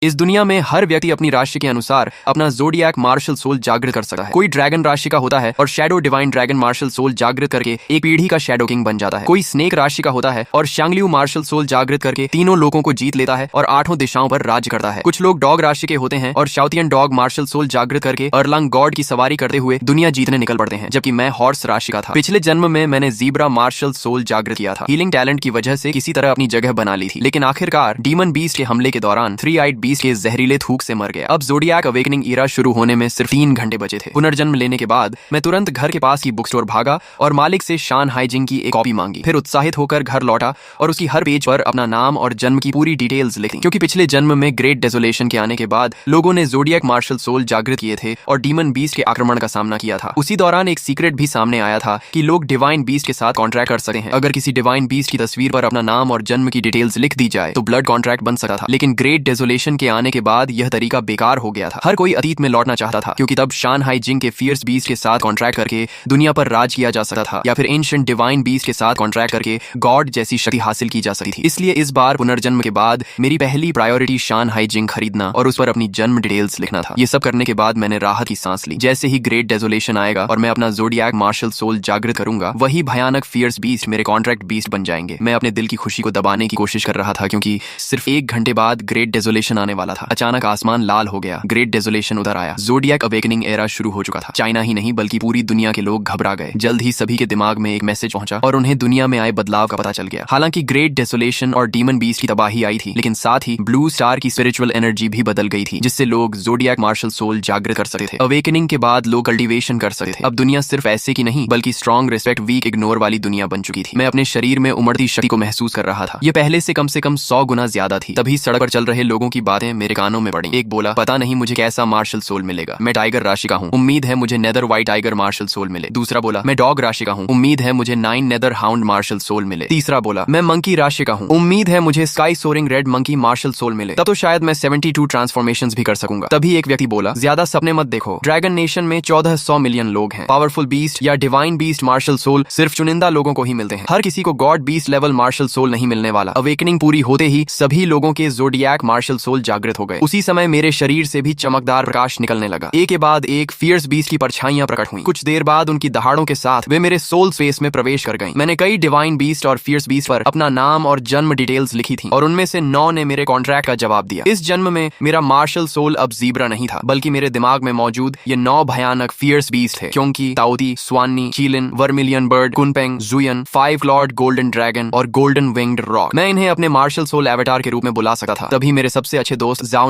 इस दुनिया में हर व्यक्ति अपनी राशि के अनुसार अपना ज़ोडिएक मार्शल सोल जागृत कर सकता है। कोई ड्रैगन राशि का होता है और shadow divine dragon martial soul जागृत करके एक पीढ़ी का शैडो किंग बन जाता है। कोई स्नेक राशि का होता है और शांगलियू मार्शल सोल जागृत करके तीनों लोगों को जीत लेता है और 8 दिशाओं पर राज्य करता है। कुछ लोग डॉग राशि के होते हैं और शाउतियन डॉग मार्शल सोल जागृत करके अर्लांग गॉड की सवारी करते हुए दुनिया जीतने निकल पड़ते हैं, जबकि मैं हॉर्स राशि का था। पिछले जन्म में मैंने ज़ीब्रा मार्शल सोल जागृत किया था। हीलिंग टैलेंट की वजह से किसी तरह अपनी जगह बना ली थी, लेकिन आखिरकार डीमन बीस्ट के हमले के दौरान 3-आइड बीस्ट के जहरीले थूक से मर गया। अब ज़ोडिएक अवेकनिंग ईरा शुरू होने में सिर्फ 3 घंटे बचे थे। पुनर्जन्म लेने के बाद मैं तुरंत घर के पास की बुक स्टोर भागा और मालिक से शान हाइजिंग की एक कॉपी मांगी। फिर उत्साहित होकर घर लौटा और उसकी हर पेज पर अपना नाम और जन्म की पूरी डिटेल्स लिखी, क्योंकि पिछले जन्म में ग्रेट डेजोलेशन के आने के बाद लोगों ने ज़ोडिएक मार्शल सोल जागृत किए थे और डीमन बीस्ट के आक्रमण का सामना किया था। उसी दौरान एक सीक्रेट भी सामने आया था कि लोग डिवाइन बीस्ट के साथ कॉन्ट्रैक्ट कर सकते हैं। अगर किसी डिवाइन बीस्ट की तस्वीर पर अपना नाम और जन्म की डिटेल्स लिख दी जाए तो ब्लड कॉन्ट्रैक्ट बन सकता था, लेकिन ग्रेट डेजोलेशन के आने के बाद यह तरीका बेकार हो गया था। हर कोई अतीत में लौटना चाहता था, क्योंकि तब शान हाइजिंग के फियर्स बीस्ट के साथ कॉन्ट्रैक्ट करके दुनिया पर राज किया जा सकता था, या फिर एंशिएंट डिवाइन बीस्ट के साथ कॉन्ट्रैक्ट करके गॉड जैसी शक्ति हासिल की जा सकती थी। इसलिए इस बार पुनर्जन्म के बाद मेरी पहली प्रायोरिटी शान हाइजिंग खरीदना और उस पर अपनी जन्म डिटेल्स लिखना था। ये सब करने के बाद मैंने राहत की सांस ली। जैसे ही ग्रेट डेजोलेशन आएगा और मैं अपना ज़ोडिएक मार्शल सोल जागृत करूंगा, वही भयानक फियर्स बीस्ट मेरे कॉन्ट्रैक्ट बीस्ट बन जाएंगे। मैं अपने दिल की खुशी को दबाने की कोशिश कर रहा था, क्योंकि सिर्फ 1 घंटे बाद ग्रेट डेजोलेशन आने वाला था। अचानक आसमान लाल हो गया, ग्रेट डेजोलेशन उधर आया। ज़ोडिएक अवेकनिंग एरा शुरू हो चुका था। चाइना ही नहीं बल्कि पूरी दुनिया के लोग घबरा गए। जल्द ही सभी के दिमाग में एक मैसेज पहुंचा और उन्हें दुनिया में आए बदलाव का पता चल गया। हालांकि ग्रेट डेसोलेशन और डीमन बीस्ट की तबाही आई थी, लेकिन साथ ही ब्लू स्टार की स्पिरिचुअल एनर्जी भी बदल गई थी, जिससे लोग ज़ोडिएक मार्शल सोल जागृत कर सकते थे। अवेकनिंग के बाद लोग कल्टीवेशन कर सकते थे। अब दुनिया सिर्फ ऐसे की नहीं बल्कि स्ट्रॉन्ग, रिस्पेक्ट, वीक, इग्नोर वाली दुनिया बन चुकी थी। मैं अपने शरीर में उमड़ती शक्ति को महसूस कर रहा था। ये पहले से कम 100 गुना ज्यादा थी। तभी सड़क पर चल रहे लोगों की बातें मेरे कानों में पड़ी। एक बोला, पता नहीं मुझे कैसा मार्शल सोल मिलेगा, मैं टाइगर राशि का हूँ, उम्मीद है मुझे nether white tiger martial soul मिले। दूसरा बोला, मैं डॉग राशि का हूँ, उम्मीद है मुझे 9 नेदर हाउंड मार्शल सोल मिले। तीसरा बोला, मैं मंकी राशि का हूँ, उम्मीद है मुझे sky soaring red monkey martial soul मिले। तब तो शायद मैं 72 ट्रांसफॉर्मेशंस भी कर सकूंगा। तभी एक व्यक्ति बोला, ज्यादा सपने मत देखो, ड्रैगन नेशन में 1400 मिलियन लोग हैं। पावरफुल बीस्ट या डिवाइन बीस्ट मार्शल सोल सिर्फ चुनिंदा लोगों को ही मिलते हैं। हर किसी को god beast level martial soul नहीं मिलने वाला। अवेकनिंग पूरी होते ही सभी लोगों के ज़ोडिएक मार्शल सोल जागृत हो गए। उसी समय मेरे शरीर से भी चमकदार प्रकाश निकलने लगा। एक के बाद एक फियर्स बीस्ट की परछाइयां प्रकट हुई। कुछ देर बाद उनकी दहाड़ों के साथ वे मेरे सोल स्पेस में प्रवेश कर गईं। मैंने कई डिवाइन बीस्ट और फियर्स बीस्ट पर अपना नाम और जन्म डिटेल्स लिखी थी, और उनमें से 9 ने मेरे कॉन्ट्रैक्ट का जवाब दिया। इस जन्म में मेरा मार्शल सोल अब ज़ीब्रा नहीं था, बल्कि मेरे दिमाग में मौजूद ये 9 भयानक फियर्स बीस्ट थे, क्योंकि Taotie, Suanni, Qilin, vermilion bird, Kunpeng, Zhuyan, 5 lord golden dragon और गोल्डन विंग्ड रॉक। मैं इन्हें अपने मार्शल सोल एवेटार के रूप में बुला सकता था। तभी मेरे सबसे अच्छे दोस्त जाओ